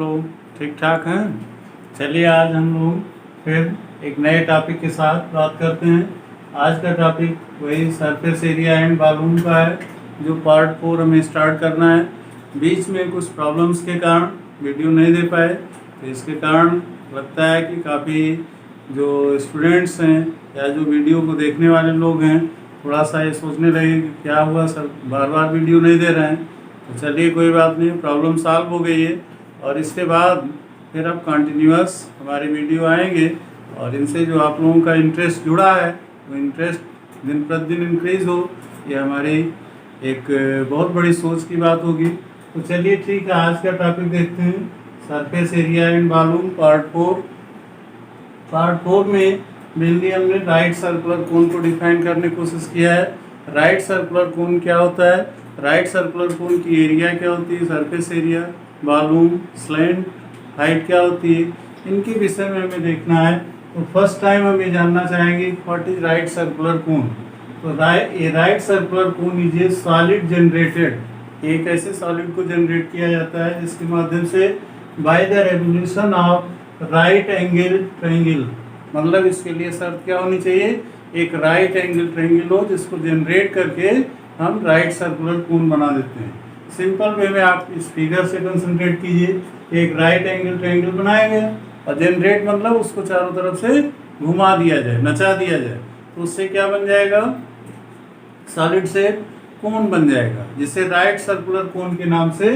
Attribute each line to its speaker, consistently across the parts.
Speaker 1: लोग ठीक ठाक हैं। चलिए आज हम लोग फिर एक नए टॉपिक के साथ बात करते हैं। आज का टॉपिक वही सरफेस एरिया एंड वॉल्यूम का है, जो पार्ट 4 हमें स्टार्ट करना है। बीच में कुछ प्रॉब्लम्स के कारण वीडियो नहीं दे पाए, तो इसके कारण लगता है कि काफ़ी जो स्टूडेंट्स हैं या जो वीडियो को देखने वाले लोग हैं थोड़ा सा ये सोचने लगे कि क्या हुआ सर, बार बार वीडियो नहीं दे रहे हैं। तो चलिए कोई बात नहीं, प्रॉब्लम सॉल्व हो गई है और इसके बाद फिर अब कंटिन्यूअस हमारे वीडियो आएंगे और इनसे जो आप लोगों का इंटरेस्ट जुड़ा है वो इंटरेस्ट दिन प्रतिदिन इंक्रीज़ हो, ये हमारी एक बहुत बड़ी सोच की बात होगी। तो चलिए ठीक है, आज का टॉपिक देखते हैं, surface area and volume part 4। Part 4 में मेनली हमने राइट सर्कुलर कोन को डिफाइन करने की कोशिश किया है। राइट सर्कुलर कोन क्या होता है, राइट सर्कुलर कोन की एरिया क्या होती है, surface area, volume, slant, height क्या होती है, इनके विषय में हमें देखना है। तो फर्स्ट टाइम हम ये जानना चाहेंगे what is right circular cone. तो right circular cone is a solid generated, एक ऐसे सॉलिड को जनरेट किया जाता है जिसके माध्यम से by the revolution of right angle triangle, मतलब इसके लिए शर्त क्या होनी चाहिए, एक राइट एंगल ट्रायंगल हो जिसको जनरेट करके हम राइट सर्कुलर कोन बना देते हैं। सिंपल वे में आप इस फिगर से कंसंट्रेट कीजिए। एक राइट एंगल ट्रायंगल बनाया गया और जनरेट मतलब उसको चारों तरफ से घुमा दिया जाए, नचा दिया जाए, तो उससे क्या बन जाएगा, सॉलिड शेप कोन बन जाएगा, जिसे राइट सर्कुलर कोन के नाम से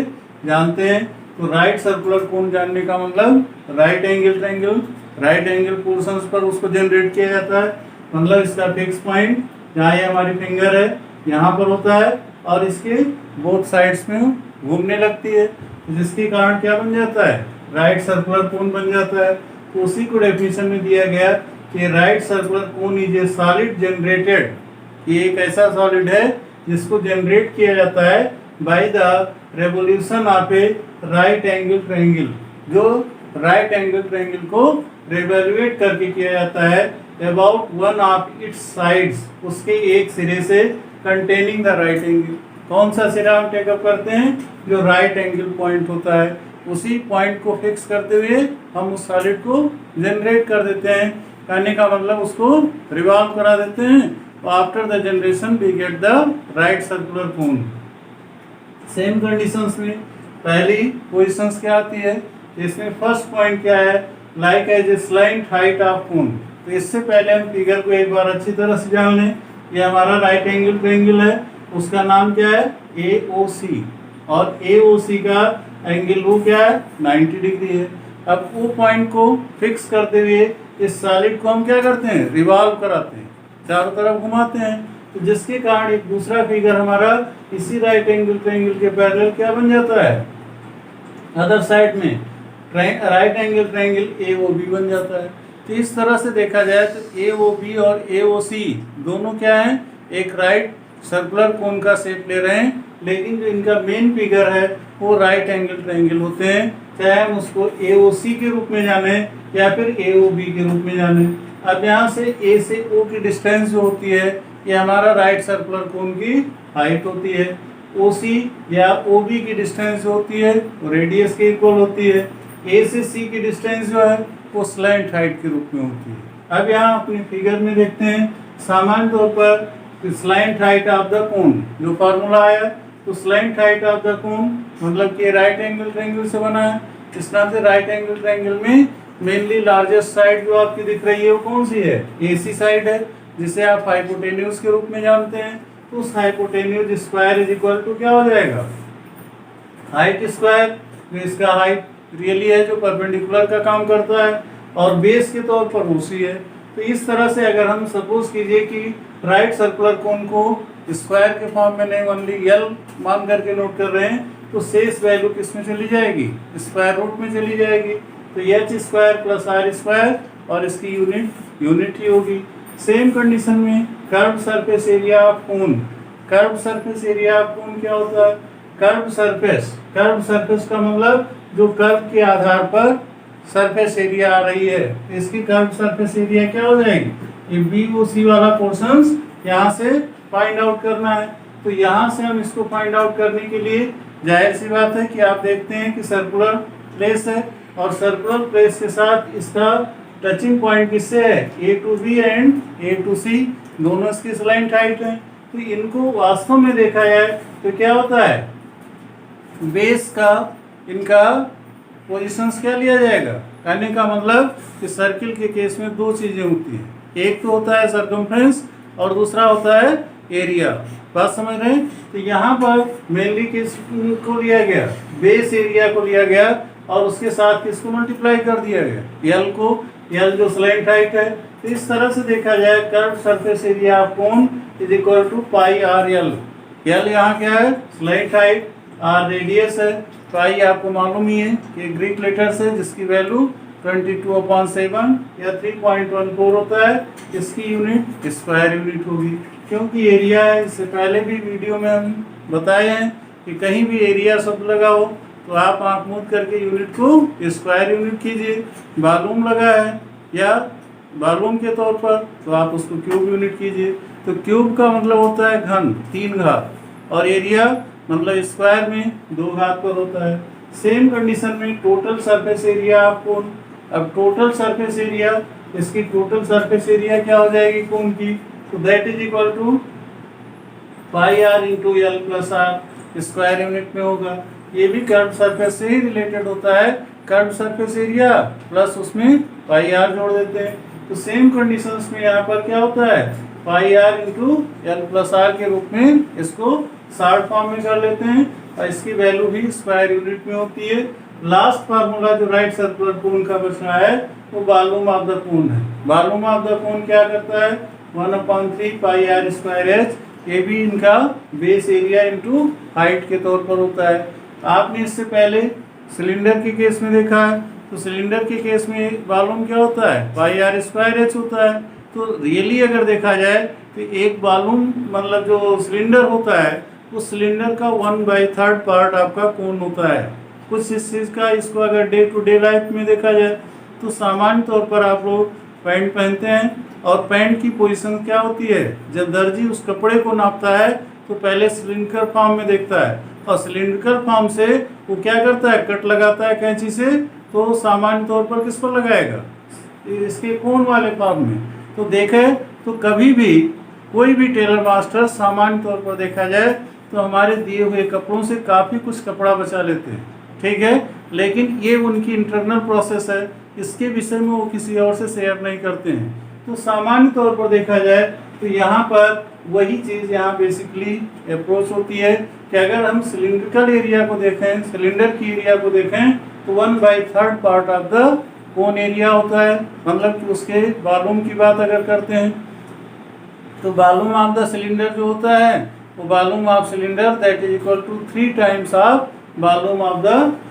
Speaker 1: जानते हैं। तो राइट सर्कुलर कोन जानने का मतलब right angle triangle, right angle portions पर उसको जनरेट किया जाता है, मतलब इसका फिक्स पॉइंट जहाँ ये हमारी फिंगर है यहाँ पर होता है और इसके बोथ साइड्स में घूमने लगती है, तो जिसके कारण क्या बन जाता है, राइट सर्कुलर कोन बन जाता है। तो उसी को डेफिनेशन में दिया गया कि right circular cone is a solid generated, ये एक ऐसा सॉलिड है जिसको जनरेट किया जाता है by the revolution of A right angle triangle, जो राइट एंगल ट्रायंगल को रिवॉल्यूट करके किया जाता है about one of its sides, उसके एक सिरे से कंटेनिंग द राइट एंगल। कौन सा सिरा हम टेकअप करते हैं, जो राइट एंगल पॉइंट होता है, उसी पॉइंट को फिक्स करते हुए हम उस सॉलिड को जनरेट कर देते हैं। कहने का मतलब उसको रिवॉल्व करा देते हैं और after the generation we get the right circular cone. Same conditions में पहली पोजीशंस क्या आती है, इसमें फर्स्ट पॉइंट क्या है, like as a slant height of cone. तो इससे पहले हम फिगर को एक बार अच्छी तरह से जान लें। ये हमारा राइट एंगल ट्रायंगल है, उसका नाम क्या है, AOC, और AOC का एंगल वो क्या है, 90 डिग्री है। अब वो पॉइंट को फिक्स करते हुए इस सॉलिड को हम क्या करते हैं, रिवॉल्व कराते हैं, चारों तरफ घुमाते हैं, तो जिसके कारण एक दूसरा फिगर हमारा इसी राइट एंगल ट्रायंगल के पैरेलल क्या बन जाता है, अदर साइड में राइट एंगल ट्रायंगल AOB बन जाता है। तो इस तरह से देखा जाए तो AOB और AOC दोनों क्या हैं, एक राइट सर्कुलर कोन का शेप ले रहे हैं, लेकिन जो इनका मेन फिगर है वो राइट एंगल ट्रायंगल होते हैं, चाहे हम उसको AOC के रूप में जाने या फिर AOB के रूप में जाने। अब यहाँ से A से O की डिस्टेंस जो होती है, ये हमारा राइट सर्कुलर कोन की हाइट होती है। OC या OB की डिस्टेंस जो होती है वो रेडियस के इक्वल होती है। A से C की डिस्टेंस जो है वो स्लैंट हाइट के रूप में होती है। अब यहाँ अपनी फिगर में देखते हैं, सामान्य तौर पर स्लैंट हाइट ऑफ द कोन जो फार्मूला आया, तो slant height of the cone मतलब कि राइट एंगल ट्रायंगल से बना है। इस नाम से राइट एंगल ट्रायंगल में मेनली लार्जेस्ट साइड जो आपकी दिख रही है वो कौन सी है, AC साइड है, जिसे आप हाइपोटेन्यूज के रूप में जानते हैं। तो उस hypotenuse square is equal to क्या हो जाएगा, हाइट स्क्वायर। तो इसका हाइट रियली है जो परपेंडिकुलर का काम करता है और बेस के तौर पर OC है। तो इस तरह से अगर हम सपोज कीजिए कि राइट सर्कुलर कोन को स्क्वायर के फॉर्म में नहीं ओनली L मान करके नोट कर रहे हैं, तो शेष वैल्यू किस में चली जाएगी, स्क्वायर रूट में चली जाएगी। तो H square plus R square और इसकी यूनिट ही होगी। सेम कंडीशन में curve surface area of cone, curve surface area of कोन क्या होता है, कर्व सरफेस का मतलब जो कर्व के आधार पर सरफेस एरिया आ रही है, इसकी कर्व सरफेस एरिया क्या हो जाएगी, ये BOC वाला पोर्शंस यहाँ से फाइंड आउट करना है। तो यहाँ से हम इसको फाइंड आउट करने के लिए जाहिर सी बात है कि आप देखते हैं कि सर्कुलर प्लेस है और सर्कुलर प्लेस के साथ इसका टचिंग पॉइंट किससे है, A to B and A to C, दोनों इसकी स्लाइंट हाइट है। तो इनको वास्तव में देखा जाए तो क्या होता है, बेस का इनका पोजीशंस क्या लिया जाएगा, कहने का मतलब कि सर्किल के केस में दो चीजें होती हैं, एक तो होता है सर्कमफ्रेंस और दूसरा होता है एरिया। बात समझ रहे हैं? तो यहाँ पर मेनली किस को लिया गया, बेस एरिया को लिया गया और उसके साथ किसको मल्टीप्लाई कर दिया गया, एल को, एल जो स्लाइंट हाइट है। तो इस तरह से देखा जाए curve surface area of cone is equal to pi r l. L यहाँ क्या है, स्लाइंट हाइट, आर रेडियस है, पाई आपको मालूम ही है कि ग्रीक लेटर्स है जिसकी वैल्यू 22/7 या 3.14 होता है, इसकी यूनिट स्क्वायर यूनिट होगी। क्योंकि एरिया है, इससे पहले भी वीडियो में हम बताए हैं कि कहीं भी एरिया शब्द लगा हो तो आप आंख मूंद करके यूनिट को स्क्वायर यूनिट कीजिए। वॉल्यूम लगा है या वॉल्यूम के तौर पर तो आप उसको क्यूब यूनिट कीजिए। तो क्यूब का मतलब होता है घन, 3 घात, और एरिया मतलब स्क्वायर में 2 घात पर होता है। सेम कंडीशन में टोटल सरफेस एरिया आपको, अब टोटल सरफेस एरिया, इसकी टोटल सरफेस एरिया क्या हो जाएगी कोन की, तो that is equal to pi r into l plus r, square unit में होगा। ये भी कर्व सरफेस से ही रिलेटेड होता है, कर्व सरफेस एरिया प्लस उसमें पाई आर जोड़ देते हैं। तो सेम कंडीशंस में यहाँ पर क्या होता है, pi r into l plus r के रूप में इसको शॉर्ट फॉर्म में कर लेते हैं और इसकी वैल्यू भी स्क्वायर यूनिट में होती है। लास्ट फार्मूला जो राइट सर्कुलर कोन का बच रहा है वो वॉल्यूम ऑफ द कोन है। वॉल्यूम ऑफ द कोन क्या करता है, 1/3 पाई आर स्क्वायर एच, ये भी इनका बेस एरिया इंटू हाइट के तौर पर होता है। आपने इससे पहले सिलेंडर के केस में देखा है, तो सिलेंडर के केस में वॉल्यूम क्या होता है, पाई आर स्क्वायर एच होता है। तो रियली अगर देखा जाए तो एक वॉल्यूम मतलब जो सिलेंडर होता है उस सिलेंडर का 1/3 पार्ट आपका कोन होता है। कुछ इस चीज़ का, इसको अगर डे टू डे लाइफ में देखा जाए तो सामान्य तौर पर आप लोग पैंट पहनते हैं और पैंट की पोजीशन क्या होती है, जब दर्जी उस कपड़े को नापता है तो पहले सिलिंड्रिकल फॉर्म में देखता है और सिलिंड्रिकल फॉर्म से वो क्या करता है, कट लगाता है कैंची से, तो सामान्य तौर पर किस पर लगाएगा, इसके कोन वाले फॉर्म में। तो देखे तो कभी भी कोई भी टेलर मास्टर सामान्य तौर पर देखा जाए तो हमारे दिए हुए कपड़ों से काफ़ी कुछ कपड़ा बचा लेते हैं, ठीक है, लेकिन ये उनकी इंटरनल प्रोसेस है, इसके विषय में वो किसी और से शेयर नहीं करते हैं। तो सामान्य तौर पर देखा जाए तो यहाँ पर वही चीज़ यहाँ बेसिकली अप्रोच होती है कि अगर हम सिलिंड्रिकल एरिया को देखें, सिलेंडर की एरिया को देखें तो 1/3 part of the cone area होता है, मतलब कि उसके वॉल्यूम की बात अगर करते हैं तो वॉल्यूम ऑफ द सिलेंडर जो होता है वो volume of cylinder that is equal to 3 times of volume of the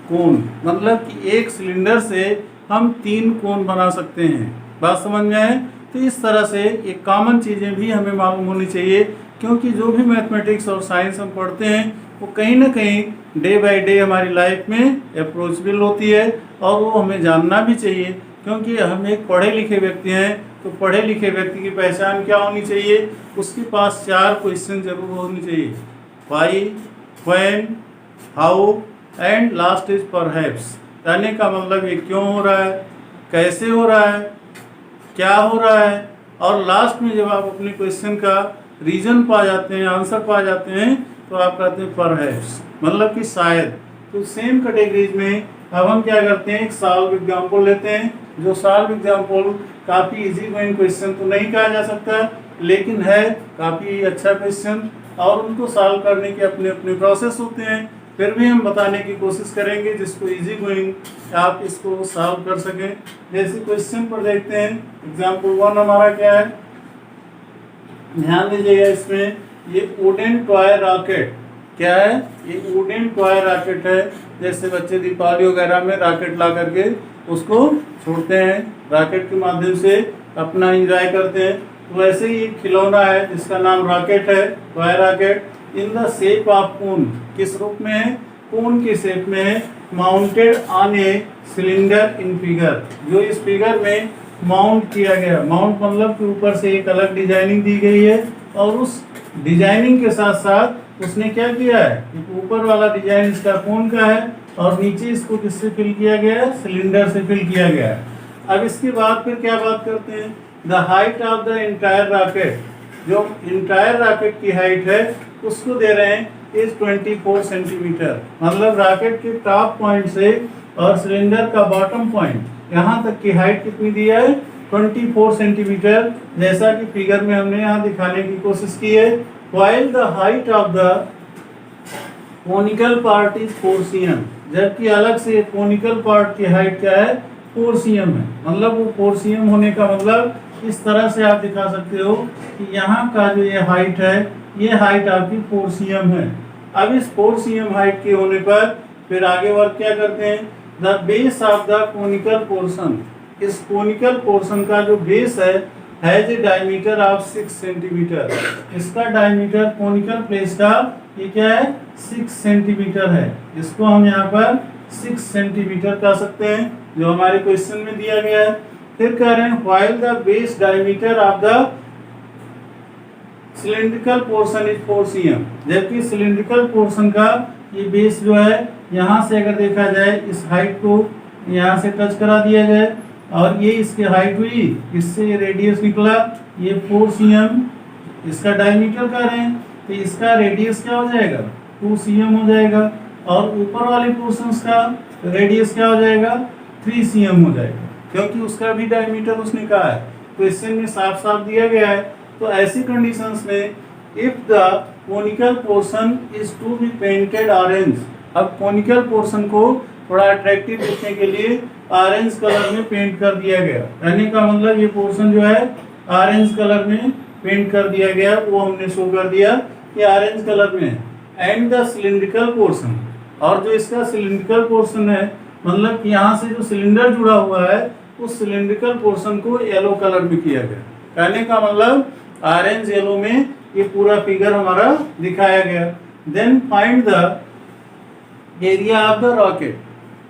Speaker 1: cone, मतलब कि एक सिलेंडर से हम 3 कोन बना सकते हैं। बात समझ में आए? तो इस तरह से एक कॉमन चीज़ें भी हमें मालूम होनी चाहिए, क्योंकि जो भी मैथमेटिक्स और साइंस हम पढ़ते हैं वो कहीं ना कहीं डे बाय डे हमारी लाइफ में अप्रोचेबल होती है और वो हमें जानना भी चाहिए, क्योंकि हम एक पढ़े लिखे व्यक्ति हैं। तो पढ़े लिखे व्यक्ति की पहचान क्या होनी चाहिए, उसके पास 4 क्वेश्चन जरूर होनी चाहिए, why, when, how and last is perhaps. कहने का मतलब ये क्यों हो रहा है, कैसे हो रहा है, क्या हो रहा है, और लास्ट में जब आप अपने क्वेश्चन का रीजन पा जाते हैं, आंसर पा जाते हैं, तो आप कहते हैं परहैप्स, मतलब कि शायद। तो सेम कैटेगरीज में अब हम क्या करते हैं, एक सॉल्व एग्जाम्पल लेते हैं, जो सॉल्व एग्जाम्पल काफ़ी इजी गोइंग क्वेश्चन तो नहीं कहा जा सकता, लेकिन है काफ़ी अच्छा क्वेश्चन और उनको सॉल्व करने के अपने अपने प्रोसेस होते हैं। फिर भी हम बताने की कोशिश करेंगे जिसको इजी गोइंग आप इसको सॉल्व कर सकें। जैसे क्वेश्चन पर देखते हैं, एग्जाम्पल 1 हमारा क्या है, ध्यान दीजिएगा, इसमें ये वुडन टॉय रॉकेट क्या है, ये वुडन टॉय रॉकेट है। जैसे बच्चे दीपावली वगैरह में रॉकेट ला करके उसको छोड़ते हैं, रॉकेट के माध्यम से अपना एंजॉय करते हैं। तो वैसे ही एक खिलौना है जिसका नाम रॉकेट है, toy rocket, in the shape of cone, किस रूप में है, कोन के शेप में है, mounted on a cylinder in figure, जो इस फिगर में माउंट किया गया। माउंट मतलब कि ऊपर से एक अलग डिजाइनिंग दी गई है और उस डिजाइनिंग के साथ साथ उसने क्या किया है, ऊपर वाला डिजाइन इसका कोन का है और नीचे इसको किससे फिल किया गया है, सिलेंडर से फिल किया गया है। अब इसके बाद फिर क्या बात करते हैं, the height of the entire rocket, जो इंटायर रॉकेट की हाइट है उसको दे रहे हैं इज 24 सेंटीमीटर। मतलब रॉकेट के टॉप पॉइंट से और सिलेंडर का बॉटम पॉइंट यहाँ तक की हाइट कितनी दी है, 24 सेंटीमीटर, जैसा कि फिगर में हमने यहाँ दिखाने की कोशिश की है। While the height of the conical part is 4 cm, जबकि अलग से कोनिकल पार्ट की हाइट क्या है, 4 cm है। मतलब वो 4 cm होने का मतलब इस तरह से आप दिखा सकते हो कि यहाँ का जो ये हाइट है, ये हाइट आपकी 4 cm है। अब इस 4 cm हाइट के होने पर फिर आगे वर्क क्या करते हैं, the base of the conical portion, इस कोनिकल पोर्शन का जो बेस है has a diameter of 6 centimetre. इसका डायमीटर कोनिकल प्लेस का ये क्या है, 6 सेंटीमीटर है। इसको हम यहाँ पर 6 सेंटीमीटर कह सकते हैं, जो हमारे क्वेश्चन में दिया गया है। फिर कह रहे हैं while the base diameter of the cylindrical portion is 4 cm, जबकि सिलिंड्रिकल पोर्शन का ये बेस जो है, यहाँ से अगर देखा जाए इस हाइट को यहाँ से टच करा दिया जाए और ये इसकी हाइट हुई, इससे ये रेडियस निकला, ये 4 cm इसका डायमीटर कर रहे हैं, तो इसका रेडियस क्या हो जाएगा, 2 cm हो जाएगा। और ऊपर वाले पोर्शंस का रेडियस क्या हो जाएगा, 3 cm हो जाएगा, क्योंकि उसका भी डायमीटर उसने कहा है, क्वेश्चन में साफ साफ दिया गया है। तो ऐसी कंडीशंस में if the conical portion is to be painted orange, अब कोनिकल पोर्शन को थोड़ा अट्रैक्टिव दिखने के लिए ऑरेंज कलर में पेंट कर दिया गया। कहने का मतलब ये पोर्शन जो है ऑरेंज कलर में पेंट कर दिया गया, वो हमने शो कर दिया कि ऑरेंज कलर में है। एंड द सिलिंड्रिकल पोर्शन, और जो इसका सिलिंड्रिकल पोर्शन है, मतलब कि यहाँ से जो सिलेंडर जुड़ा हुआ है उस सिलिंड्रिकल पोर्शन को येलो कलर में किया गया। कहने का मतलब ऑरेंज येलो में ये पूरा फिगर हमारा दिखाया गया। Then find the area of the rocket.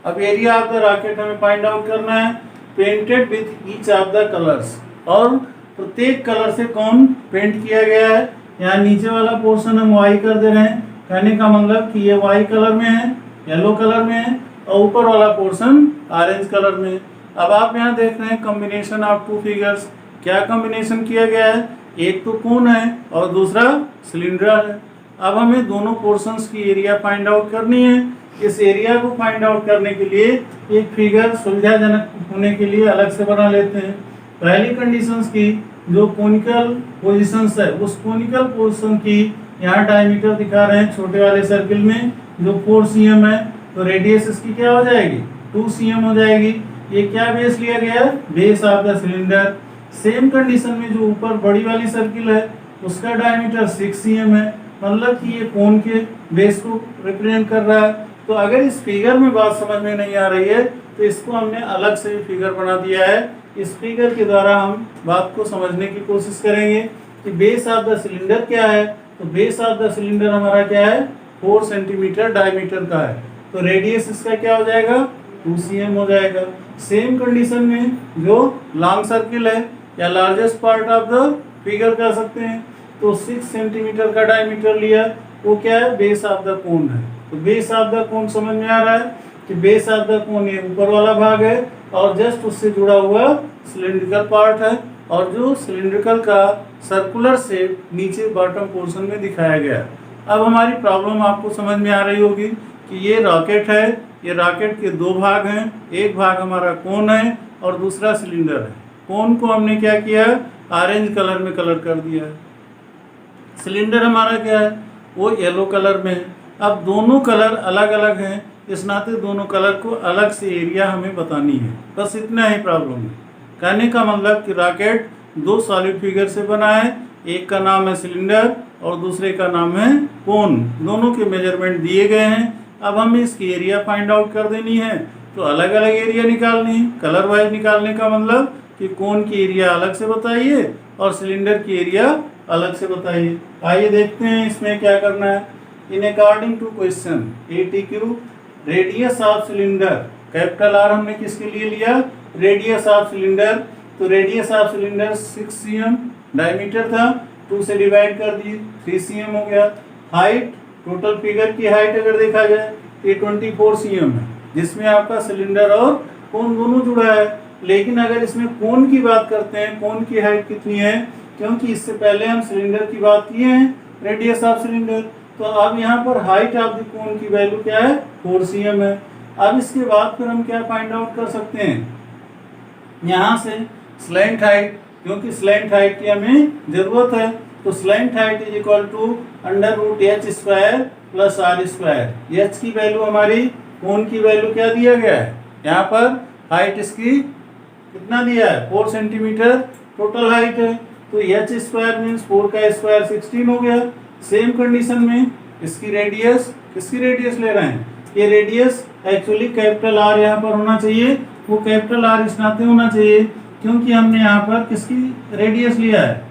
Speaker 1: अब एरिया ऑफ द रॉकेट हमें फाइंड आउट करना है, painted with each of the colours, और प्रत्येक कलर से कौन पेंट किया गया है। यहाँ नीचे वाला पोर्शन हम वाई कर दे रहे हैं, कहने का मतलब कि ये वाई कलर में है, येलो कलर में है, और ऊपर वाला पोर्शन ऑरेंज कलर में है। अब आप यहाँ देख रहे हैं कॉम्बिनेशन ऑफ टू फिगर्स, क्या कॉम्बिनेशन किया गया है, एक तो कोन है और दूसरा सिलेंडर है। अब हमें दोनों पोर्शंस की एरिया फाइंड आउट करनी है। इस एरिया को फाइंड आउट करने के लिए एक फिगर सुविधाजनक होने के लिए अलग से बना लेते हैं। पहली कंडीशंस की जो कोनिकल पोजीशंस है, उस कोनिकल पोजीशन की यहाँ डायमीटर दिखा रहे हैं छोटे वाले सर्किल में, जो 4 cm है, तो रेडियस इसकी क्या हो जाएगी, 2 cm हो जाएगी। ये क्या बेस लिया गया, base of the cylinder. Same condition में जो ऊपर बड़ी वाली सर्किल है उसका डायमीटर 6 cm है, मतलब कि ये कोन के बेस को रिप्रेजेंट कर रहा है। तो अगर इस फिगर में बात समझ में नहीं आ रही है तो इसको हमने अलग से फिगर बना दिया है। इस फिगर के द्वारा हम बात को समझने की कोशिश करेंगे कि बेस ऑफ द सिलेंडर क्या है। तो बेस ऑफ द सिलेंडर हमारा क्या है, 4 सेंटीमीटर डायमीटर का है, तो रेडियस इसका क्या हो जाएगा, 2 cm हो जाएगा। सेम कंडीशन में जो लॉन्ग सर्किल है या largest part of the figure कर सकते हैं, तो 6 सेंटीमीटर का डायमीटर लिया, वो क्या है, बेस ऑफ द कोन है। तो बेस ऑफ द कोन समझ में आ रहा है कि बेस ऑफ द कोन ये ऊपर वाला भाग है और जस्ट उससे जुड़ा हुआ सिलिंड्रिकल पार्ट है, और जो सिलिंड्रिकल का सर्कुलर शेप नीचे बॉटम पोर्शन में दिखाया गया है। अब हमारी प्रॉब्लम आपको समझ में आ रही होगी कि ये रॉकेट है, ये रॉकेट के दो भाग हैं, एक भाग हमारा कोन है और दूसरा सिलेंडर है। कोन को हमने क्या किया, ऑरेंज कलर में कलर कर दिया है। सिलेंडर हमारा क्या है, वो येलो कलर में है। अब दोनों कलर अलग अलग हैं, इस नाते दोनों कलर को अलग से एरिया हमें बतानी है, बस इतना ही प्रॉब्लम है। कहने का मतलब कि रॉकेट दो सॉलिड फिगर से बना है, एक का नाम है सिलेंडर और दूसरे का नाम है कोन। दोनों के मेजरमेंट दिए गए हैं। अब हमें इसकी एरिया फाइंड आउट कर देनी है, तो अलग अलग एरिया निकालनी है। कलर वाइज निकालने का मतलब कि कोन की एरिया अलग से बताइए और सिलेंडर की एरिया अलग से बताइए। आइए देखते हैं इसमें क्या करना है। In according to question ATQ, radius of cylinder, capital R हमने किसके लिए लिया, रेडियस ऑफ सिलेंडर। तो radius of cylinder 6 cm diameter था, 2 से डिवाइड कर दिए 3 cm हो गया। हाइट, टोटल फिगर की हाइट अगर देखा जाए ये 24 cm है, जिसमें आपका सिलेंडर और कोन दोनों जुड़ा है। लेकिन अगर इसमें कोन की बात करते हैं, कोन की हाइट कितनी है, क्योंकि इससे पहले हम सिलेंडर की बात किए हैं, रेडियस ऑफ सिलेंडर, तो अब यहाँ पर हाइट ऑफ द कोन की वैल्यू क्या है, 4 cm है। अब इसके बाद फिर हम क्या फाइंड आउट कर सकते हैं, यहाँ से स्लैंट हाइट, क्योंकि स्लैंट हाइट की हमें जरूरत है, तो slant height is equal to √h² plus r²। h की वैल्यू हमारी, कोन की वैल्यू क्या दिया गया है, यहाँ पर हाइट इसकी कितना दिया है, 4 सेंटीमीटर टोटल हाइट है, तो h² मीन्स 4 का स्क्वायर 16 हो गया। सेम कंडीशन में इसकी रेडियस, किसकी रेडियस ले रहे हैं, ये रेडियस एक्चुअली कैपिटल R यहाँ पर होना चाहिए, वो कैपिटल R इस नाते होना चाहिए क्योंकि हमने यहाँ पर किसकी रेडियस लिया है,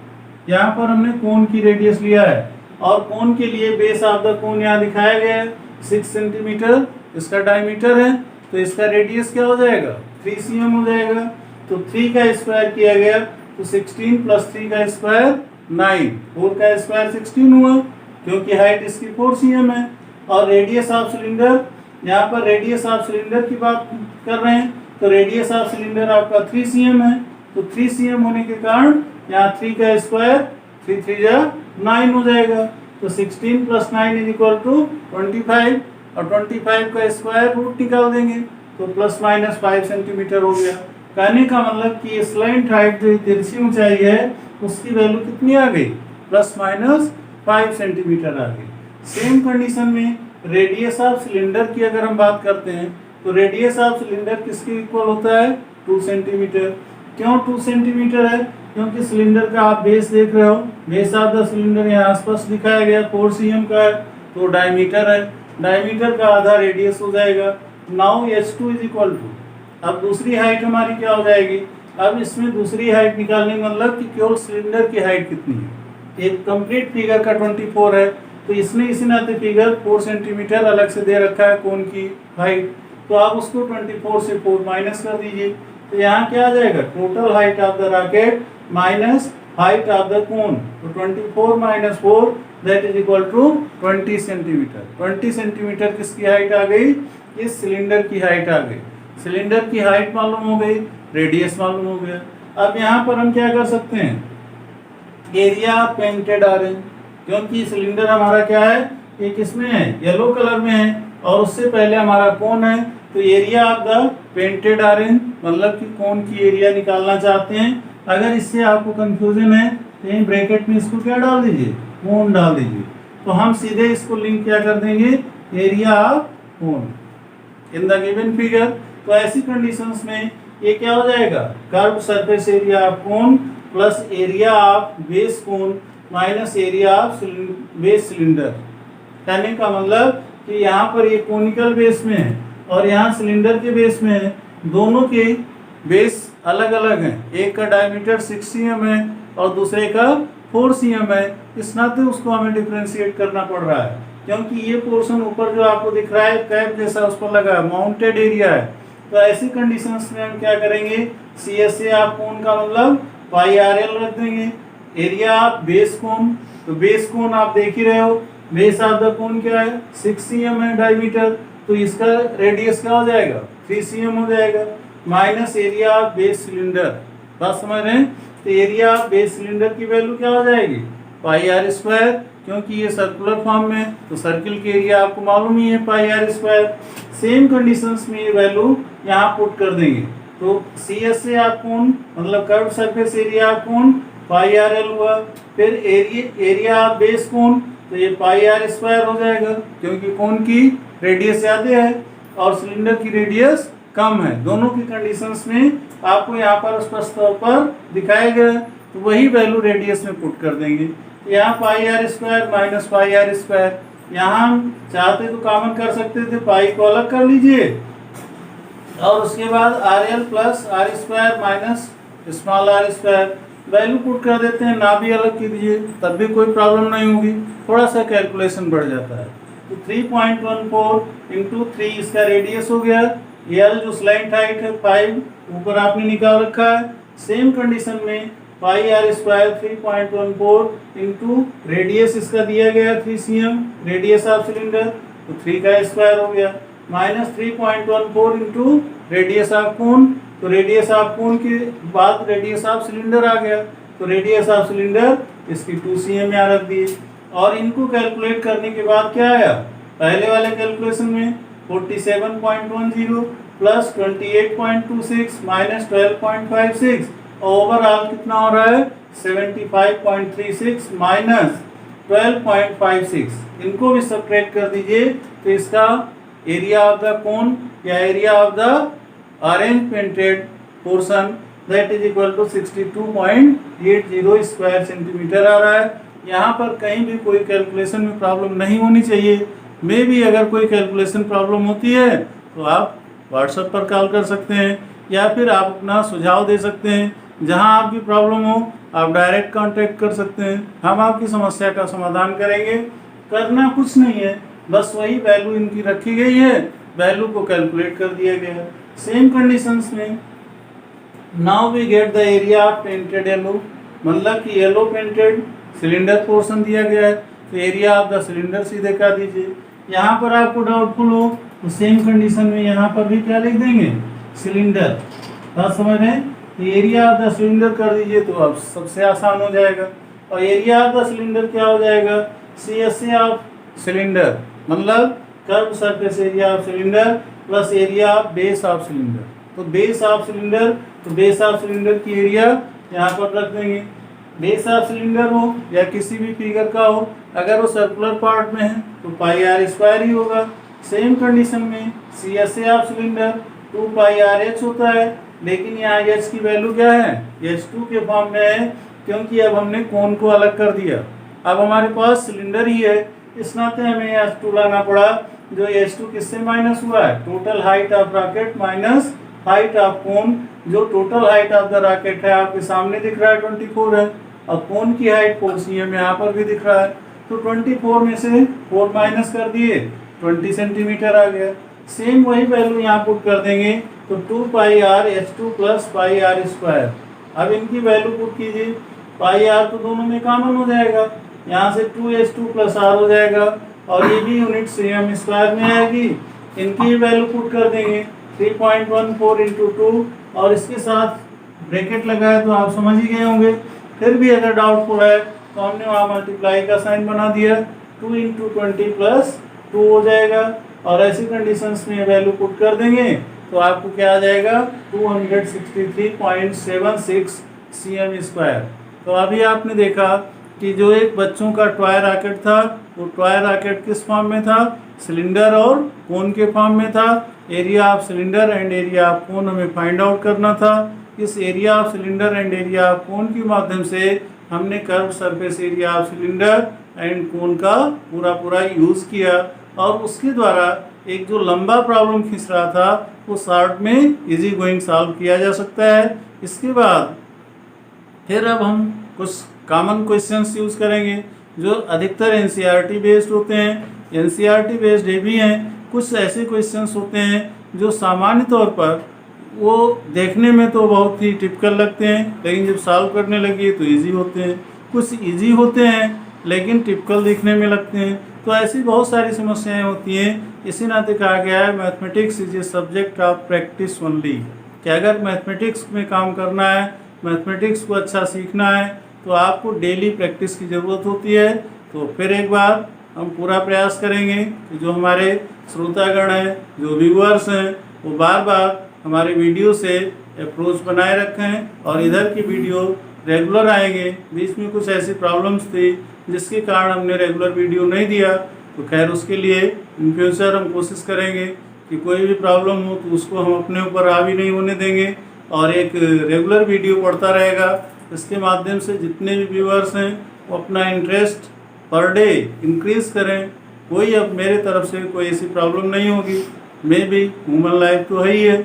Speaker 1: यहाँ पर हमने कोन की रेडियस लिया है, और कोन के लिए बेस ऑफ द कोन यहाँ दिखाया गया है 6 सेंटीमीटर इसका डायमीटर है, तो इसका रेडियस क्या हो जाएगा, 3 cm हो जाएगा। तो 3 का स्क्वायर किया गया तो 16 प्लस 3 का स्क्वायर 9, 4 का स्क्वायर 16 हुआ, क्योंकि हाइट इसकी 4 cm है। और रेडियस ऑफ सिलेंडर, यहाँ पर रेडियस ऑफ सिलेंडर की बात कर रहे हैं, तो रेडियस ऑफ सिलेंडर आपका 3 cm है, तो 3 cm होने के कारण यहाँ 3 का स्क्वायर 3 3 जा 9 हो जाएगा, तो 16 प्लस 9 इज इक्वल टू 25, और 25 का स्क्वायर रूट निकाल देंगे तो प्लस माइनस 5 सेंटीमीटर हो गया। कहने का मतलब कि स्लैंट हाइट जो तिरछी ऊंचाई है उसकी वैल्यू कितनी आ गई, प्लस माइनस 5 सेंटीमीटर आ गई। सेम कंडीशन में रेडियस ऑफ सिलेंडर की अगर हम बात करते हैं, तो रेडियस ऑफ सिलेंडर किसके इक्वल होता है, 2 सेंटीमीटर। क्यों 2 सेंटीमीटर है, क्योंकि सिलेंडर का आप बेस देख रहे हो, बेस ऑफ द सिलेंडर यहाँ स्पष्ट दिखाया गया 4 cm का है, तो डायमीटर है, डायमीटर का आधा रेडियस हो जाएगा। Now h2 is equal to, अब दूसरी हाइट हमारी क्या हो जाएगी, अब इसमें दूसरी हाइट निकालने मतलब कि केवल सिलेंडर की हाइट कितनी है, एक कंप्लीट फिगर का 24 है, तो इसने इसी नाते फिगर 4 सेंटीमीटर अलग से दे रखा है कोन की हाइट, तो आप उसको 24 से 4 माइनस कर दीजिए, तो यहाँ क्या आ जाएगा, total height of the rocket minus height of the cone, तो 24 minus 4 that is equal to 20 centimetre. 20 centimetre किसकी हाइट आ गई, इस सिलेंडर की हाइट आ गई, सिलेंडर की हाइट मालूम हो गई, रेडियस मालूम हो गया। अब यहाँ पर हम क्या कर सकते हैं, एरिया पेंटेड ऑरेंज, क्योंकि सिलेंडर हमारा क्या है, एक इसमें है येलो कलर में है और उससे पहले हमारा कोन है, तो area of the painted orange मतलब कि कोन की एरिया निकालना चाहते हैं। अगर इससे आपको कंफ्यूजन है तो यहीं ब्रैकेट में इसको क्या डाल दीजिए, कोन डाल दीजिए, तो हम सीधे इसको लिंक क्या कर देंगे, area of cone in the given figure. तो ऐसी कंडीशंस में ये क्या हो जाएगा, curve surface area of cone plus area of base cone minus area of base cylinder. कहने का मतलब कि यहाँ पर ये कोनिकल बेस में है और यहाँ सिलेंडर के बेस में है, दोनों के बेस अलग अलग हैं, एक का डायमीटर 6 cm है और दूसरे का 4 cm है, इस नाते उसको हमें डिफरेंशिएट करना पड़ रहा है, क्योंकि ये पोर्शन ऊपर जो आपको दिख रहा है कैप जैसा उस पर लगा है, माउंटेड एरिया है। तो ऐसी कंडीशंस में हम क्या करेंगे, CSA ऑफ कोन का मतलब पाई RL रख देंगे, एरिया ऑफ बेस कोन, तो बेस कोन आप देख ही रहे हो, बेस ऑफ द कोन क्या है 6 cm है डायमीटर, तो इसका रेडियस क्या हो जाएगा 3 cm हो जाएगा, minus area of base cylinder. बात समझ रहे हैं, तो एरिया ऑफ बेस सिलेंडर की वैल्यू क्या हो जाएगी, पाई R², क्योंकि ये सर्कुलर फॉर्म में, तो सर्किल के एरिया आपको मालूम ही है पाई R²। सेम कंडीशंस में ये वैल्यू यहाँ पुट कर देंगे, तो CSA ऑफ कोन मतलब curve surface area of cone pi RL हुआ, फिर एरिया ऑफ बेस कोन, तो ये पाई R² हो जाएगा, क्योंकि कोन की रेडियस ज़्यादा है और सिलेंडर की रेडियस कम है। दोनों की कंडीशंस में आपको यहाँ पर स्पष्ट तौर पर दिखाया गया, तो वही वैल्यू रेडियस में पुट कर देंगे। यहाँ पाई R² माइनस पाई R², यहाँ हम चाहते तो कॉमन कर सकते थे, पाई को अलग कर लीजिए और उसके बाद RL plus R² minus small r², value put कर देते हैं, ना भी अलग कीजिए तब भी कोई प्रॉब्लम नहीं होगी, थोड़ा सा कैलकुलेशन बढ़ जाता है। तो 3.14 इंटू 3 इसका रेडियस हो गया, L जो स्लैंट हाइट है 5 ऊपर आपने निकाल रखा है। सेम कंडीशन में पाई R² 3.14 इंटू रेडियस इसका दिया गया 3 cm रेडियस ऑफ सिलेंडर, तो 3 का स्क्वायर हो गया, minus 3.14 into radius of cone, तो रेडियस ऑफ कोन के बाद रेडियस ऑफ सिलेंडर आ गया, तो रेडियस ऑफ सिलेंडर इसकी 2 cm यहाँ रख दिए। और इनको कैलकुलेट करने के बाद क्या आया, पहले वाले कैलकुलेशन में 47.10 प्लस 28.26 माइनस 12.56, ओवरऑल कितना हो रहा है 75.36 माइनस 12.56, इनको भी सब्ट्रैक्ट कर दीजिए तो इसका एरिया ऑफ द कोन या area of the orange painted portion that is equal to 62.80 square centimetre आ रहा है। यहाँ पर कहीं भी कोई कैलकुलेशन में प्रॉब्लम नहीं होनी चाहिए। मे भी अगर कोई कैलकुलेशन प्रॉब्लम होती है तो आप व्हाट्सएप पर कॉल कर सकते हैं या फिर आप अपना सुझाव दे सकते हैं। जहाँ आपकी प्रॉब्लम हो आप डायरेक्ट कांटेक्ट कर सकते हैं, हम आपकी समस्या का समाधान करेंगे। करना कुछ नहीं है, बस वही वैल्यू इनकी रखी गई है, वैल्यू को कैलकुलेट कर दिया गया है। सेम कंडीशंस में now we get the area of painted yellow, मतलब कि येलो पेंटेड सिलेंडर पोर्शन दिया गया है, तो एरिया ऑफ द सिलेंडर सीधे कर दीजिए। यहाँ पर आपको डाउटफुल हो तो सेम कंडीशन में यहाँ पर भी क्या लिख देंगे, सिलेंडर। बात समझ रहे हैं, तो एरिया ऑफ द सिलेंडर कर दीजिए तो अब सबसे आसान हो जाएगा। और एरिया ऑफ द सिलेंडर क्या हो जाएगा, CSA ऑफ सिलेंडर, मतलब curve surface area of cylinder plus area of base of cylinder. तो बेस ऑफ सिलेंडर, तो बेस ऑफ सिलेंडर की एरिया यहाँ पर रख देंगे। बेस ऑफ सिलेंडर हो या किसी भी फिगर का हो, अगर वो सर्कुलर पार्ट में है तो पाई आर स्क्वायर ही होगा। सेम कंडीशन में CSA of cylinder 2 pi R H होता है, लेकिन यहाँ एच की वैल्यू क्या है, H2 के फॉर्म में है, क्योंकि अब हमने कोन को अलग कर दिया। अब हमारे पास सिलेंडर ही है, इस नाते हमें H2 लाना पड़ा। जो H2 किससे माइनस हुआ है, total height of rocket minus height of cone. जो total height of the rocket है आपके सामने दिख रहा है 24 है, और कोन की हाइट 4 cm यहाँ पर भी दिख रहा है। तो 24 में से 4 माइनस कर दिए, 20 सेंटीमीटर आ गया। सेम वही वैल्यू यहाँ पुट कर देंगे, तो 2 pi r H2 plus pi r square. अब इनकी वैल्यू पुट कीजिए, पाई आर तो दोनों में कॉमन हो जाएगा, यहाँ से 2H2 प्लस आर हो जाएगा, और ये भी यूनिट cm स्क्वायर में आएगी। इनकी वैल्यू पुट कर देंगे 3.14 इंटू 2, और इसके साथ ब्रैकेट लगाया तो आप समझ ही गए होंगे। फिर भी अगर डाउटफुल है तो हमने वहाँ मल्टीप्लाई का साइन बना दिया, 2 इंटू 20 प्लस 2 हो जाएगा। और ऐसी कंडीशंस में वैल्यू पुट कर देंगे तो आपको क्या आ जाएगा, 263.76 cm स्क्वायर। तो अभी आपने देखा कि जो एक बच्चों का टॉय रॉकेट था, वो टॉय रॉकेट किस फॉर्म में था, सिलेंडर और कोन के फॉर्म में था। Area of cylinder and area of कोन हमें फाइंड आउट करना था। इस area of cylinder and area of कोन के माध्यम से हमने curve surface area of cylinder and कोन का पूरा यूज़ किया, और उसके द्वारा एक जो लंबा प्रॉब्लम खींच रहा था वो शॉर्ट में इजी गोइंग सॉल्व किया जा सकता है। इसके बाद फिर अब हम कुछ कॉमन क्वेश्चंस यूज़ करेंगे जो अधिकतर NCERT बेस्ड होते हैं। NCERT बेस्ड ये भी हैं, कुछ ऐसे क्वेश्चंस होते हैं जो सामान्य तौर पर वो देखने में तो बहुत ही टिपिकल लगते हैं, लेकिन जब सॉल्व करने लगिए तो इजी होते हैं। कुछ इजी होते हैं लेकिन टिपिकल दिखने में लगते हैं। तो ऐसी बहुत सारी समस्याएं होती हैं। इसी नाते कहा गया है mathematics is a subject of practice only, कि अगर मैथमेटिक्स में काम करना है, मैथमेटिक्स को अच्छा सीखना है, तो आपको डेली प्रैक्टिस की ज़रूरत होती है। तो फिर एक बार हम पूरा प्रयास करेंगे कि जो हमारे श्रोतागण हैं, जो व्यूअर्स हैं, वो बार बार हमारे वीडियो से अप्रोच बनाए रखें और इधर की वीडियो रेगुलर आएंगे। बीच में कुछ ऐसी प्रॉब्लम्स थी जिसके कारण हमने रेगुलर वीडियो नहीं दिया, तो खैर उसके लिए इन फ्यूचर हम कोशिश करेंगे कि कोई भी प्रॉब्लम हो तो उसको हम अपने ऊपर हावी नहीं होने देंगे, और एक रेगुलर वीडियो पड़ता रहेगा। इसके माध्यम से जितने भी व्यूअर्स हैं वो अपना इंटरेस्ट पर डे इंक्रीज़ करें। कोई अब मेरे तरफ से कोई ऐसी प्रॉब्लम नहीं होगी। मे भी ह्यूमन लाइफ तो है ही है,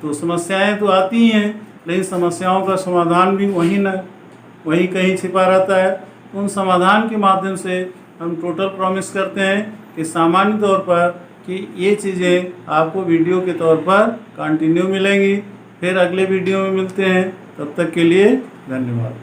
Speaker 1: तो समस्याएं तो आती ही हैं, लेकिन समस्याओं का समाधान भी वहीं कहीं छिपा रहता है। उन समाधान के माध्यम से हम टोटल प्रॉमिस करते हैं कि सामान्य तौर पर कि ये चीज़ें आपको वीडियो के तौर पर कंटिन्यू मिलेंगी। फिर अगले वीडियो में मिलते हैं, तब तक के लिए धन्यवाद।